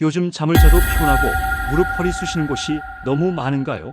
요즘 잠을 자도 피곤하고 무릎 허리 쑤시는 곳이 너무 많은가요?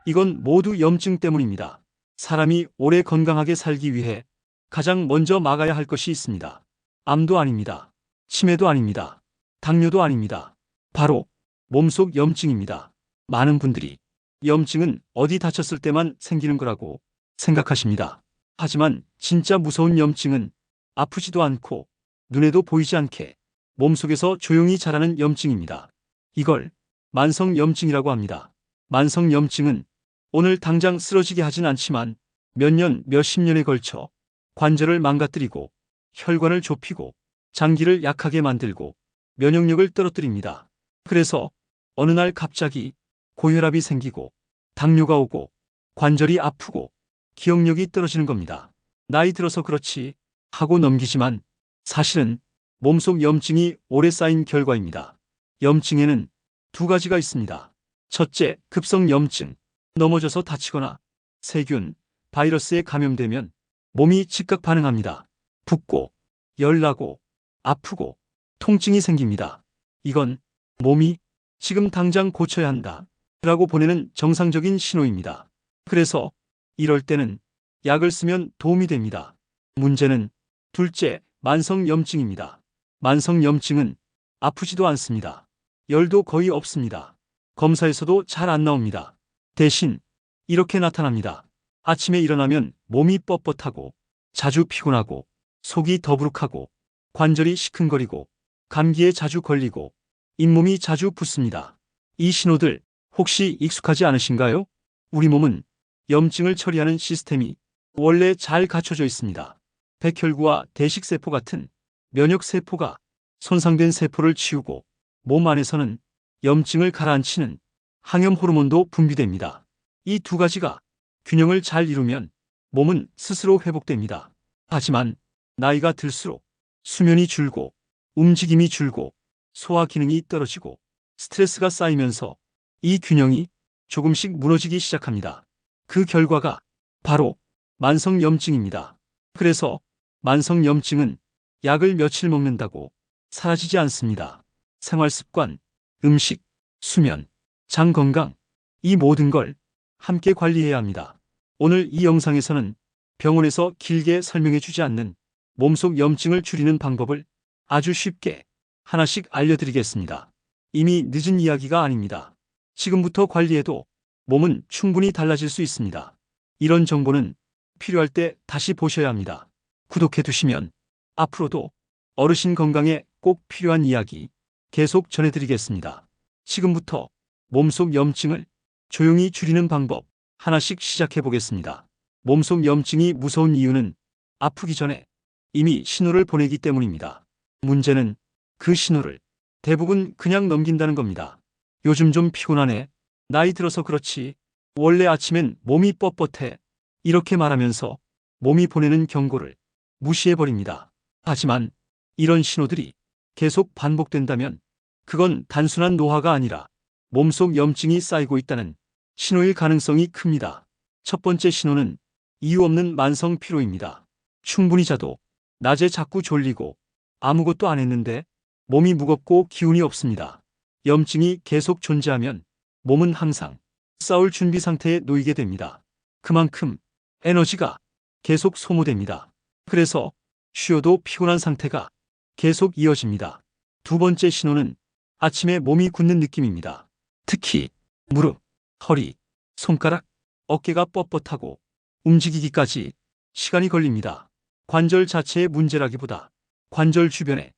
이건 모두 염증 때문입니다. 사람이 오래 건강하게 살기 위해 가장 먼저 막아야 할 것이 있습니다. 암도 아닙니다. 치매도 아닙니다. 당뇨도 아닙니다. 바로 몸속 염증입니다. 많은 분들이 염증은 어디 다쳤을 때만 생기는 거라고 생각하십니다. 하지만 진짜 무서운 염증은 아프지도 않고 눈에도 보이지 않게 몸속에서 조용히 자라는 염증입니다. 이걸 만성염증이라고 합니다. 만성염증은 오늘 당장 쓰러지게 하진 않지만 몇 년, 몇십 년에 걸쳐 관절을 망가뜨리고 혈관을 좁히고 장기를 약하게 만들고 면역력을 떨어뜨립니다. 그래서 어느 날 갑자기 고혈압이 생기고 당뇨가 오고 관절이 아프고 기억력이 떨어지는 겁니다. 나이 들어서 그렇지 하고 넘기지만 사실은 몸속 염증이 오래 쌓인 결과입니다. 염증에는 두 가지가 있습니다. 첫째, 급성 염증. 넘어져서 다치거나 세균, 바이러스에 감염되면 몸이 즉각 반응합니다. 붓고, 열나고, 아프고, 통증이 생깁니다. 이건 몸이 지금 당장 고쳐야 한다 라고 보내는 정상적인 신호입니다. 그래서 이럴 때는 약을 쓰면 도움이 됩니다. 문제는 둘째, 만성염증입니다. 만성염증은 아프지도 않습니다. 열도 거의 없습니다. 검사에서도 잘 안 나옵니다. 대신 이렇게 나타납니다. 아침에 일어나면 몸이 뻣뻣하고 자주 피곤하고 속이 더부룩하고 관절이 시큰거리고 감기에 자주 걸리고 잇몸이 자주 붓습니다. 이 신호들 혹시 익숙하지 않으신가요? 우리 몸은 염증을 처리하는 시스템이 원래 잘 갖춰져 있습니다. 백혈구와 대식세포 같은 면역세포가 손상된 세포를 치우고 몸 안에서는 염증을 가라앉히는 항염 호르몬도 분비됩니다. 이 두 가지가 균형을 잘 이루면 몸은 스스로 회복됩니다. 하지만 나이가 들수록 수면이 줄고 움직임이 줄고 소화 기능이 떨어지고 스트레스가 쌓이면서 이 균형이 조금씩 무너지기 시작합니다. 그 결과가 바로 만성염증입니다. 그래서 만성염증은 약을 며칠 먹는다고 사라지지 않습니다. 생활습관, 음식, 수면, 장 건강, 이 모든 걸 함께 관리해야 합니다. 오늘 이 영상에서는 병원에서 길게 설명해 주지 않는 몸속 염증을 줄이는 방법을 아주 쉽게 하나씩 알려드리겠습니다. 이미 늦은 이야기가 아닙니다. 지금부터 관리해도 몸은 충분히 달라질 수 있습니다. 이런 정보는 필요할 때 다시 보셔야 합니다. 구독해 두시면 앞으로도 어르신 건강에 꼭 필요한 이야기 계속 전해드리겠습니다. 지금부터 몸속 염증을 조용히 줄이는 방법 하나씩 시작해 보겠습니다. 몸속 염증이 무서운 이유는 아프기 전에 이미 신호를 보내기 때문입니다. 문제는 그 신호를 대부분 그냥 넘긴다는 겁니다. 요즘 좀 피곤하네. 나이 들어서 그렇지. 원래 아침엔 몸이 뻣뻣해. 이렇게 말하면서 몸이 보내는 경고를 무시해버립니다. 하지만 이런 신호들이 계속 반복된다면 그건 단순한 노화가 아니라 몸속 염증이 쌓이고 있다는 신호일 가능성이 큽니다. 첫 번째 신호는 이유 없는 만성 피로입니다. 충분히 자도 낮에 자꾸 졸리고 아무것도 안 했는데 몸이 무겁고 기운이 없습니다. 염증이 계속 존재하면 몸은 항상 싸울 준비 상태에 놓이게 됩니다. 그만큼 에너지가 계속 소모됩니다. 그래서 쉬어도 피곤한 상태가 계속 이어집니다. 두 번째 신호는 아침에 몸이 굳는 느낌입니다. 특히 무릎, 허리, 손가락, 어깨가 뻣뻣하고 움직이기까지 시간이 걸립니다. 관절 자체의 문제라기보다 관절 주변에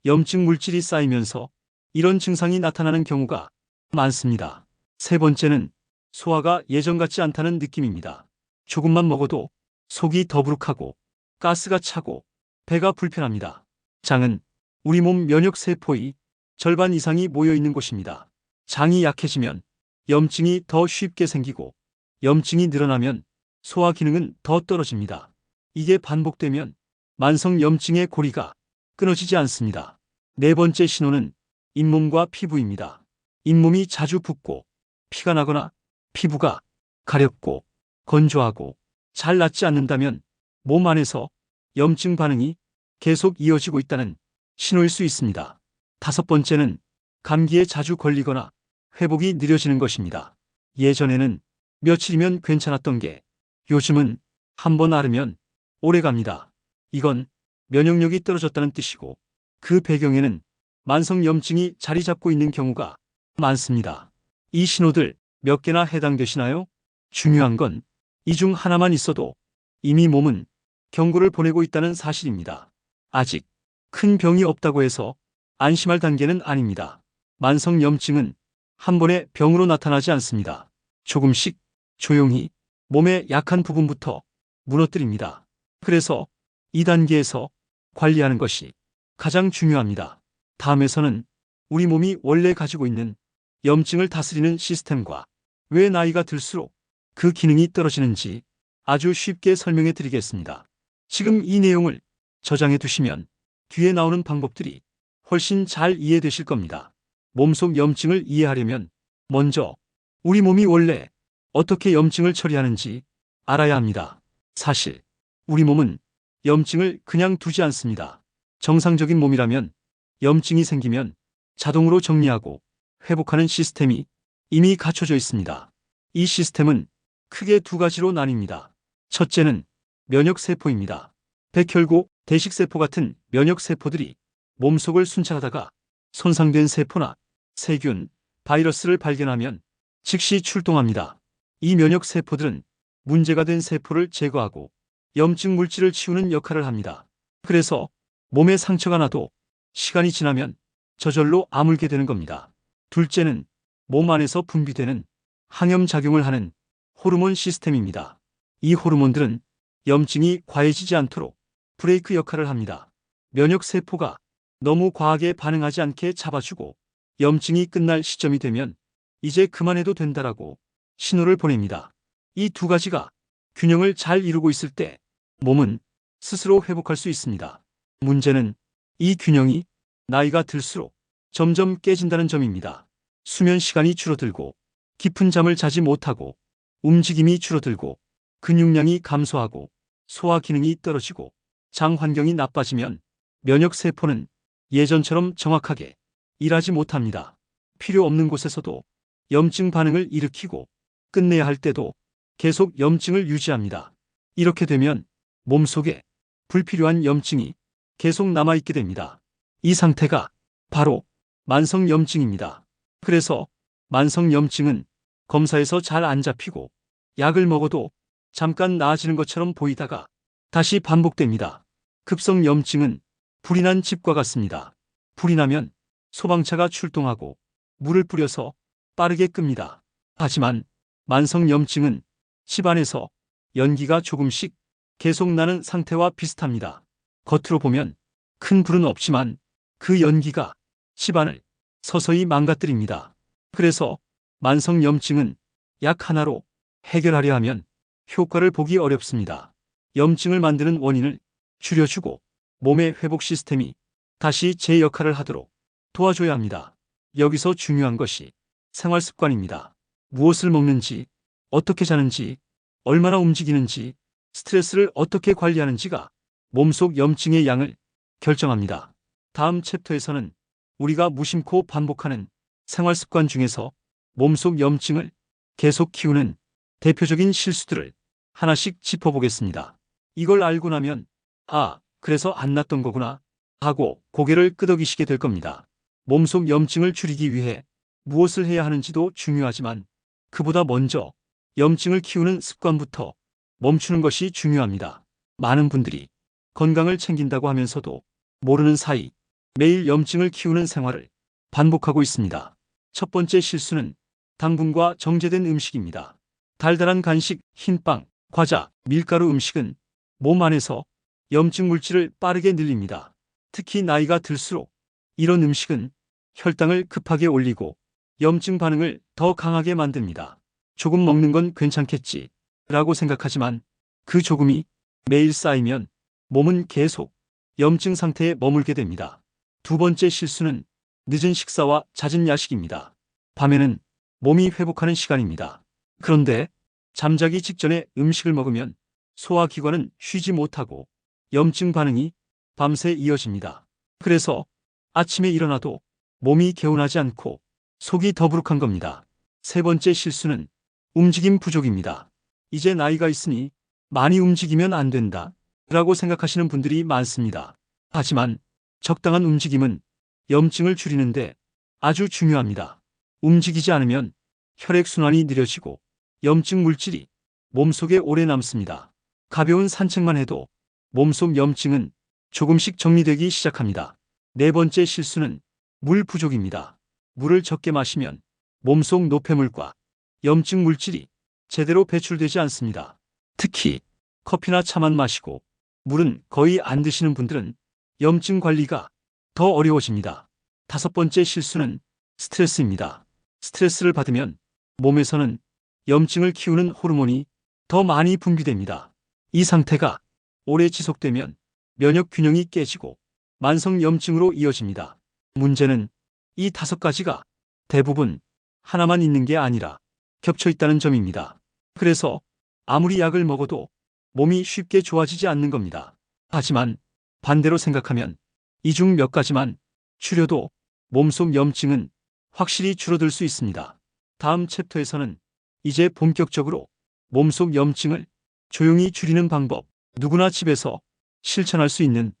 염증 물질이 쌓이면서 이런 증상이 나타나는 경우가 많습니다. 세 번째는 소화가 예전 같지 않다는 느낌입니다. 조금만 먹어도 속이 더부룩하고 가스가 차고 배가 불편합니다. 장은 우리 몸 면역세포의 절반 이상이 모여 있는 곳입니다. 장이 약해지면 염증이 더 쉽게 생기고 염증이 늘어나면 소화 기능은 더 떨어집니다. 이게 반복되면 만성 염증의 고리가 끊어지지 않습니다. 네 번째 신호는 잇몸과 피부입니다. 잇몸이 자주 붓고 피가 나거나 피부가 가렵고 건조하고 잘 낫지 않는다면 몸 안에서 염증 반응이 계속 이어지고 있다는 신호일 수 있습니다. 다섯 번째는 감기에 자주 걸리거나 회복이 느려지는 것입니다. 예전에는 며칠이면 괜찮았던 게 요즘은 한 번 앓으면 오래 갑니다. 이건 면역력이 떨어졌다는 뜻이고 그 배경에는 만성염증이 자리 잡고 있는 경우가 많습니다. 이 신호들 몇 개나 해당되시나요? 중요한 건 이 중 하나만 있어도 이미 몸은 경고를 보내고 있다는 사실입니다. 아직 큰 병이 없다고 해서 안심할 단계는 아닙니다. 만성염증은 한 번에 병으로 나타나지 않습니다. 조금씩 조용히 몸의 약한 부분부터 무너뜨립니다. 그래서 이 단계에서 관리하는 것이 가장 중요합니다. 다음에서는 우리 몸이 원래 가지고 있는 염증을 다스리는 시스템과 왜 나이가 들수록 그 기능이 떨어지는지 아주 쉽게 설명해 드리겠습니다. 지금 이 내용을 저장해 두시면 뒤에 나오는 방법들이 훨씬 잘 이해되실 겁니다. 몸속 염증을 이해하려면 먼저 우리 몸이 원래 어떻게 염증을 처리하는지 알아야 합니다. 사실 우리 몸은 염증을 그냥 두지 않습니다. 정상적인 몸이라면 염증이 생기면 자동으로 정리하고 회복하는 시스템이 이미 갖춰져 있습니다. 이 시스템은 크게 두 가지로 나뉩니다. 첫째는 면역세포입니다. 백혈구, 대식세포 같은 면역세포들이 몸속을 순찰하다가 손상된 세포나 세균, 바이러스를 발견하면 즉시 출동합니다. 이 면역세포들은 문제가 된 세포를 제거하고 염증 물질을 치우는 역할을 합니다. 그래서 몸에 상처가 나도 시간이 지나면 저절로 아물게 되는 겁니다. 둘째는 몸 안에서 분비되는 항염작용을 하는 호르몬 시스템입니다. 이 호르몬들은 염증이 과해지지 않도록 브레이크 역할을 합니다. 면역세포가 너무 과하게 반응하지 않게 잡아주고 염증이 끝날 시점이 되면 이제 그만해도 된다라고 신호를 보냅니다. 이 두 가지가 균형을 잘 이루고 있을 때 몸은 스스로 회복할 수 있습니다. 문제는 이 균형이 나이가 들수록 점점 깨진다는 점입니다. 수면 시간이 줄어들고 깊은 잠을 자지 못하고 움직임이 줄어들고 근육량이 감소하고 소화 기능이 떨어지고 장 환경이 나빠지면 면역세포는 예전처럼 정확하게 일하지 못합니다. 필요 없는 곳에서도 염증 반응을 일으키고 끝내야 할 때도 계속 염증을 유지합니다. 이렇게 되면 몸속에 불필요한 염증이 계속 남아있게 됩니다. 이 상태가 바로 만성염증입니다. 그래서 만성염증은 검사에서 잘 안 잡히고 약을 먹어도 잠깐 나아지는 것처럼 보이다가 다시 반복됩니다. 급성염증은 불이 난 집과 같습니다. 불이 나면 소방차가 출동하고 물을 뿌려서 빠르게 끕니다. 하지만 만성염증은 집 안에서 연기가 조금씩 계속 나는 상태와 비슷합니다. 겉으로 보면 큰 불은 없지만 그 연기가 집안을 서서히 망가뜨립니다. 그래서 만성염증은 약 하나로 해결하려 하면 효과를 보기 어렵습니다. 염증을 만드는 원인을 줄여주고 몸의 회복 시스템이 다시 제 역할을 하도록 도와줘야 합니다. 여기서 중요한 것이 생활 습관입니다. 무엇을 먹는지, 어떻게 자는지, 얼마나 움직이는지, 스트레스를 어떻게 관리하는지가 몸속 염증의 양을 결정합니다. 다음 챕터에서는 우리가 무심코 반복하는 생활 습관 중에서 몸속 염증을 계속 키우는 대표적인 실수들을 하나씩 짚어보겠습니다. 이걸 알고 나면 그래서 안 났던 거구나 하고 고개를 끄덕이시게 될 겁니다. 몸속 염증을 줄이기 위해 무엇을 해야 하는지도 중요하지만 그보다 먼저 염증을 키우는 습관부터 멈추는 것이 중요합니다. 많은 분들이 건강을 챙긴다고 하면서도 모르는 사이 매일 염증을 키우는 생활을 반복하고 있습니다. 첫 번째 실수는 당분과 정제된 음식입니다. 달달한 간식, 흰빵, 과자, 밀가루 음식은 몸 안에서 염증 물질을 빠르게 늘립니다. 특히 나이가 들수록 이런 음식은 혈당을 급하게 올리고 염증 반응을 더 강하게 만듭니다. 조금 먹는 건 괜찮겠지 라고 생각하지만 그 조금이 매일 쌓이면 몸은 계속 염증 상태에 머물게 됩니다. 두 번째 실수는 늦은 식사와 잦은 야식입니다. 밤에는 몸이 회복하는 시간입니다. 그런데 잠자기 직전에 음식을 먹으면 소화기관은 쉬지 못하고 염증 반응이 밤새 이어집니다. 그래서 아침에 일어나도 몸이 개운하지 않고 속이 더부룩한 겁니다. 세 번째 실수는 움직임 부족입니다. 이제 나이가 있으니 많이 움직이면 안 된다 라고 생각하시는 분들이 많습니다. 하지만 적당한 움직임은 염증을 줄이는데 아주 중요합니다. 움직이지 않으면 혈액순환이 느려지고 염증 물질이 몸속에 오래 남습니다. 가벼운 산책만 해도 몸속 염증은 조금씩 정리되기 시작합니다. 네 번째 실수는 물 부족입니다. 물을 적게 마시면 몸속 노폐물과 염증 물질이 제대로 배출되지 않습니다. 특히 커피나 차만 마시고 물은 거의 안 드시는 분들은 염증 관리가 더 어려워집니다. 다섯 번째 실수는 스트레스입니다. 스트레스를 받으면 몸에서는 염증을 키우는 호르몬이 더 많이 분비됩니다. 이 상태가 오래 지속되면 면역 균형이 깨지고 만성 염증으로 이어집니다. 문제는 이 다섯 가지가 대부분 하나만 있는 게 아니라 겹쳐 있다는 점입니다. 그래서 아무리 약을 먹어도 몸이 쉽게 좋아지지 않는 겁니다. 하지만 반대로 생각하면 이 중 몇 가지만 줄여도 몸속 염증은 확실히 줄어들 수 있습니다. 다음 챕터에서는 이제 본격적으로 몸속 염증을 조용히 줄이는 방법, 누구나 집에서 실천할 수 있는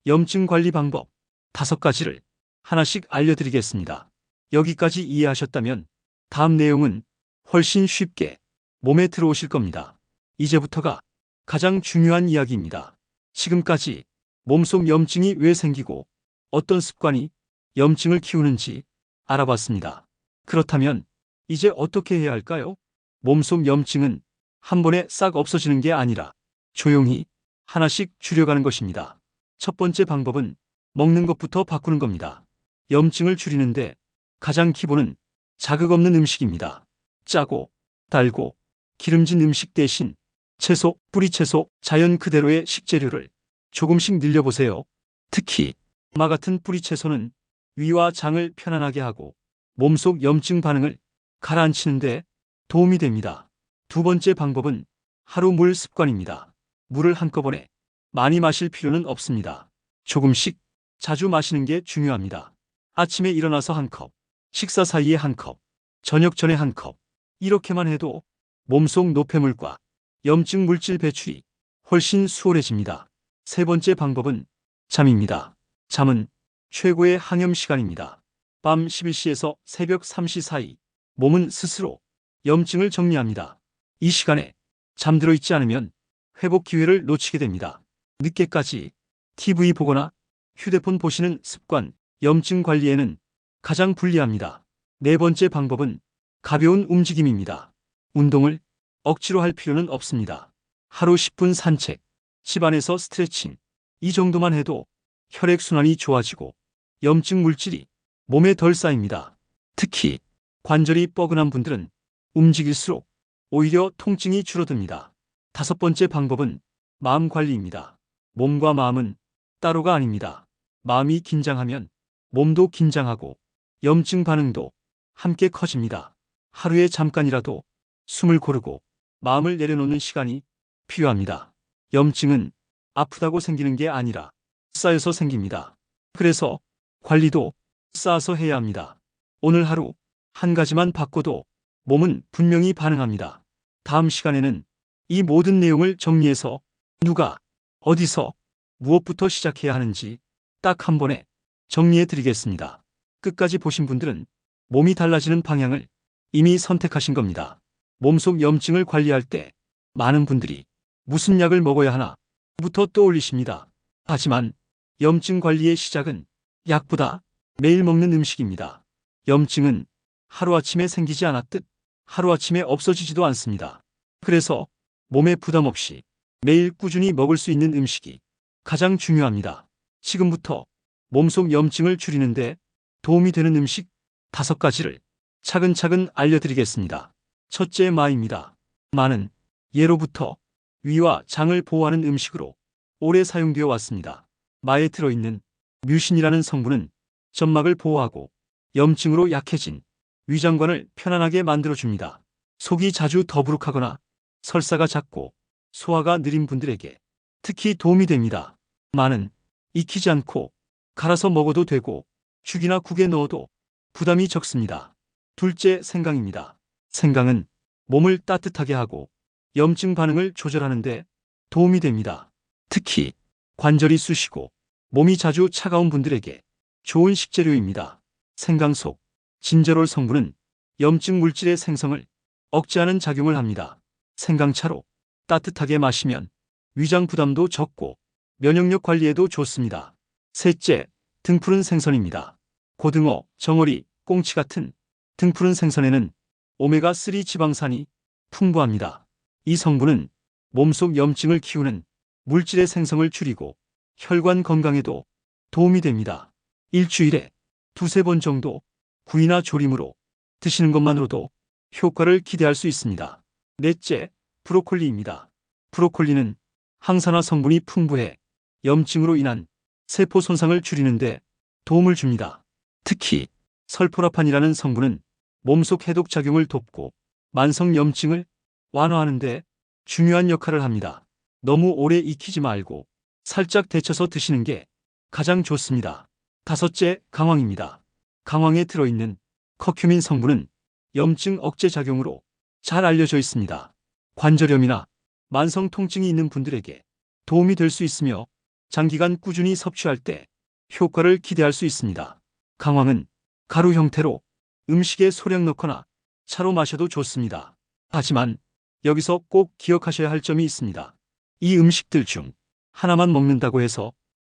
염증 관리 방법 5가지를 하나씩 알려드리겠습니다. 여기까지 이해하셨다면 다음 내용은 훨씬 쉽게 몸에 들어오실 겁니다. 이제부터가 가장 중요한 이야기입니다. 지금까지 몸속 염증이 왜 생기고 어떤 습관이 염증을 키우는지 알아봤습니다. 그렇다면 이제 어떻게 해야 할까요? 몸속 염증은 한 번에 싹 없어지는 게 아니라 조용히 하나씩 줄여가는 것입니다. 첫 번째 방법은 먹는 것부터 바꾸는 겁니다. 염증을 줄이는데 가장 기본은 자극 없는 음식입니다. 짜고 달고 기름진 음식 대신 채소, 뿌리채소, 자연 그대로의 식재료를 조금씩 늘려보세요. 특히 마 같은 뿌리채소는 위와 장을 편안하게 하고 몸속 염증 반응을 가라앉히는데 도움이 됩니다. 두 번째 방법은 하루 물 습관입니다. 물을 한꺼번에 많이 마실 필요는 없습니다. 조금씩 자주 마시는 게 중요합니다. 아침에 일어나서 한 컵, 식사 사이에 한 컵, 저녁 전에 한 컵. 이렇게만 해도 몸속 노폐물과 염증 물질 배출이 훨씬 수월해집니다. 세 번째 방법은 잠입니다. 잠은 최고의 항염 시간입니다. 밤 11시에서 새벽 3시 사이 몸은 스스로 염증을 정리합니다. 이 시간에 잠들어 있지 않으면 회복 기회를 놓치게 됩니다. 늦게까지 TV 보거나 휴대폰 보시는 습관, 염증 관리에는 가장 불리합니다. 네 번째 방법은 가벼운 움직임입니다. 운동을 억지로 할 필요는 없습니다. 하루 10분 산책, 집안에서 스트레칭, 이 정도만 해도 혈액순환이 좋아지고 염증 물질이 몸에 덜 쌓입니다. 특히 관절이 뻐근한 분들은 움직일수록 오히려 통증이 줄어듭니다. 다섯 번째 방법은 마음 관리입니다. 몸과 마음은 따로가 아닙니다. 마음이 긴장하면 몸도 긴장하고 염증 반응도 함께 커집니다. 하루에 잠깐이라도 숨을 고르고 마음을 내려놓는 시간이 필요합니다. 염증은 아프다고 생기는 게 아니라 쌓여서 생깁니다. 그래서 관리도 쌓아서 해야 합니다. 오늘 하루 한 가지만 바꿔도 몸은 분명히 반응합니다. 다음 시간에는 이 모든 내용을 정리해서 누가, 어디서, 무엇부터 시작해야 하는지 딱 한 번에 정리해 드리겠습니다. 끝까지 보신 분들은 몸이 달라지는 방향을 이미 선택하신 겁니다. 몸속 염증을 관리할 때 많은 분들이 무슨 약을 먹어야 하나 부터 떠올리십니다. 하지만 염증 관리의 시작은 약보다 매일 먹는 음식입니다. 염증은 하루아침에 생기지 않았듯 하루아침에 없어지지도 않습니다. 그래서 몸에 부담 없이 매일 꾸준히 먹을 수 있는 음식이 가장 중요합니다. 지금부터 몸속 염증을 줄이는데 도움이 되는 음식 5가지를 차근차근 알려드리겠습니다. 첫째, 마입니다. 마는 예로부터 위와 장을 보호하는 음식으로 오래 사용되어 왔습니다. 마에 들어있는 뮤신이라는 성분은 점막을 보호하고 염증으로 약해진 위장관을 편안하게 만들어줍니다. 속이 자주 더부룩하거나 설사가 잦고 소화가 느린 분들에게 특히 도움이 됩니다. 마는 익히지 않고 갈아서 먹어도 되고 죽이나 국에 넣어도 부담이 적습니다. 둘째, 생강입니다. 생강은 몸을 따뜻하게 하고 염증 반응을 조절하는 데 도움이 됩니다. 특히 관절이 쑤시고 몸이 자주 차가운 분들에게 좋은 식재료입니다. 생강 속 진저롤 성분은 염증 물질의 생성을 억제하는 작용을 합니다. 생강차로 따뜻하게 마시면 위장 부담도 적고 면역력 관리에도 좋습니다. 셋째, 등푸른 생선입니다. 고등어, 정어리, 꽁치 같은 등푸른 생선에는 오메가3 지방산이 풍부합니다. 이 성분은 몸속 염증을 키우는 물질의 생성을 줄이고 혈관 건강에도 도움이 됩니다. 일주일에 두세 번 정도 구이나 조림으로 드시는 것만으로도 효과를 기대할 수 있습니다. 넷째, 브로콜리입니다. 브로콜리는 항산화 성분이 풍부해 염증으로 인한 세포 손상을 줄이는 데 도움을 줍니다. 특히 설포라판이라는 성분은 몸속 해독 작용을 돕고 만성 염증을 완화하는 데 중요한 역할을 합니다. 너무 오래 익히지 말고 살짝 데쳐서 드시는 게 가장 좋습니다. 다섯째, 강황입니다. 강황에 들어있는 커큐민 성분은 염증 억제 작용으로 잘 알려져 있습니다. 관절염이나 만성 통증이 있는 분들에게 도움이 될 수 있으며 장기간 꾸준히 섭취할 때 효과를 기대할 수 있습니다. 강황은 가루 형태로 음식에 소량 넣거나 차로 마셔도 좋습니다. 하지만 여기서 꼭 기억하셔야 할 점이 있습니다. 이 음식들 중 하나만 먹는다고 해서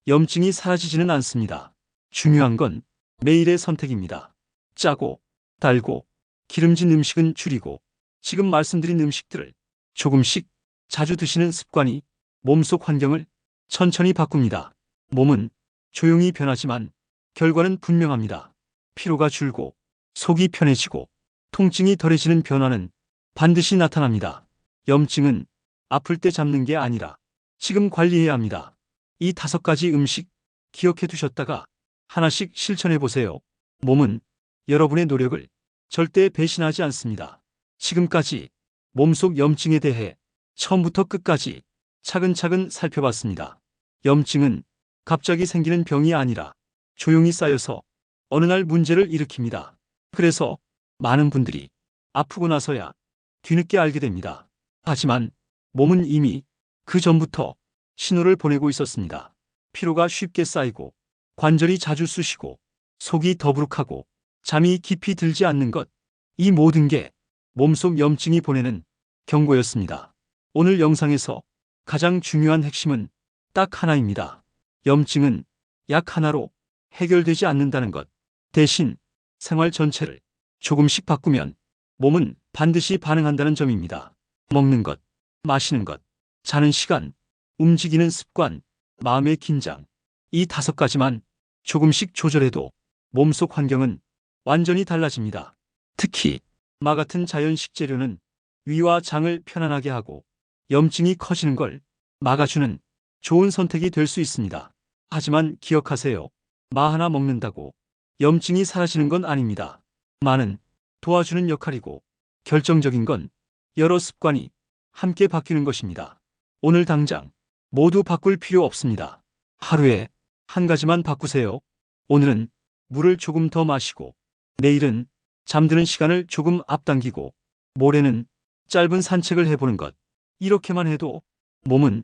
염증이 사라지지는 않습니다. 중요한 건 매일의 선택입니다. 짜고 달고 기름진 음식은 줄이고 지금 말씀드린 음식들을 조금씩 자주 드시는 습관이 몸속 환경을 천천히 바꿉니다. 몸은 조용히 변하지만 결과는 분명합니다. 피로가 줄고 속이 편해지고 통증이 덜해지는 변화는 반드시 나타납니다. 염증은 아플 때 잡는 게 아니라 지금 관리해야 합니다. 이 5가지 음식 기억해 두셨다가 하나씩 실천해 보세요. 몸은 여러분의 노력을 절대 배신하지 않습니다. 지금까지 몸속 염증에 대해 처음부터 끝까지 차근차근 살펴봤습니다. 염증은 갑자기 생기는 병이 아니라 조용히 쌓여서 어느 날 문제를 일으킵니다. 그래서 많은 분들이 아프고 나서야 뒤늦게 알게 됩니다. 하지만 몸은 이미 그 전부터 신호를 보내고 있었습니다. 피로가 쉽게 쌓이고 관절이 자주 쑤시고 속이 더부룩하고 잠이 깊이 들지 않는 것, 이 모든 게 몸속 염증이 보내는 경고였습니다. 오늘 영상에서 가장 중요한 핵심은 딱 하나입니다. 염증은 약 하나로 해결되지 않는다는 것. 대신 생활 전체를 조금씩 바꾸면 몸은 반드시 반응한다는 점입니다. 먹는 것, 마시는 것, 자는 시간, 움직이는 습관, 마음의 긴장, 이 5가지만 조금씩 조절해도 몸속 환경은 완전히 달라집니다. 특히 마 같은 자연 식재료는 위와 장을 편안하게 하고 염증이 커지는 걸 막아주는 좋은 선택이 될 수 있습니다. 하지만 기억하세요. 마 하나 먹는다고 염증이 사라지는 건 아닙니다. 마는 도와주는 역할이고 결정적인 건 여러 습관이 함께 바뀌는 것입니다. 오늘 당장 모두 바꿀 필요 없습니다. 하루에 한 가지만 바꾸세요. 오늘은 물을 조금 더 마시고, 내일은 잠드는 시간을 조금 앞당기고, 모레는 짧은 산책을 해보는 것. 이렇게만 해도 몸은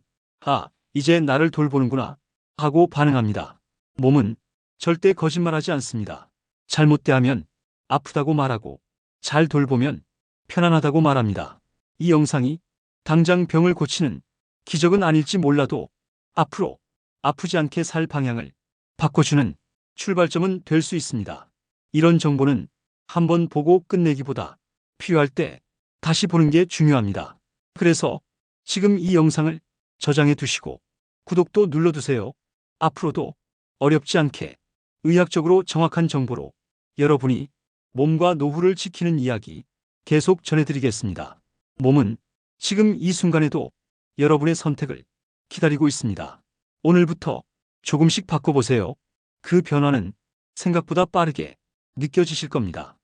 이제 나를 돌보는구나 하고 반응합니다. 몸은 절대 거짓말하지 않습니다. 잘못대하면 아프다고 말하고 잘 돌보면 편안하다고 말합니다. 이 영상이 당장 병을 고치는 기적은 아닐지 몰라도 앞으로 아프지 않게 살 방향을 바꿔주는 출발점은 될 수 있습니다. 이런 정보는 한번 보고 끝내기보다 필요할 때 다시 보는 게 중요합니다. 그래서 지금 이 영상을 저장해 두시고 구독도 눌러두세요. 앞으로도 어렵지 않게 의학적으로 정확한 정보로 여러분이 몸과 노후를 지키는 이야기 계속 전해드리겠습니다. 몸은 지금 이 순간에도 여러분의 선택을 기다리고 있습니다. 오늘부터 조금씩 바꿔보세요. 그 변화는 생각보다 빠르게 느껴지실 겁니다.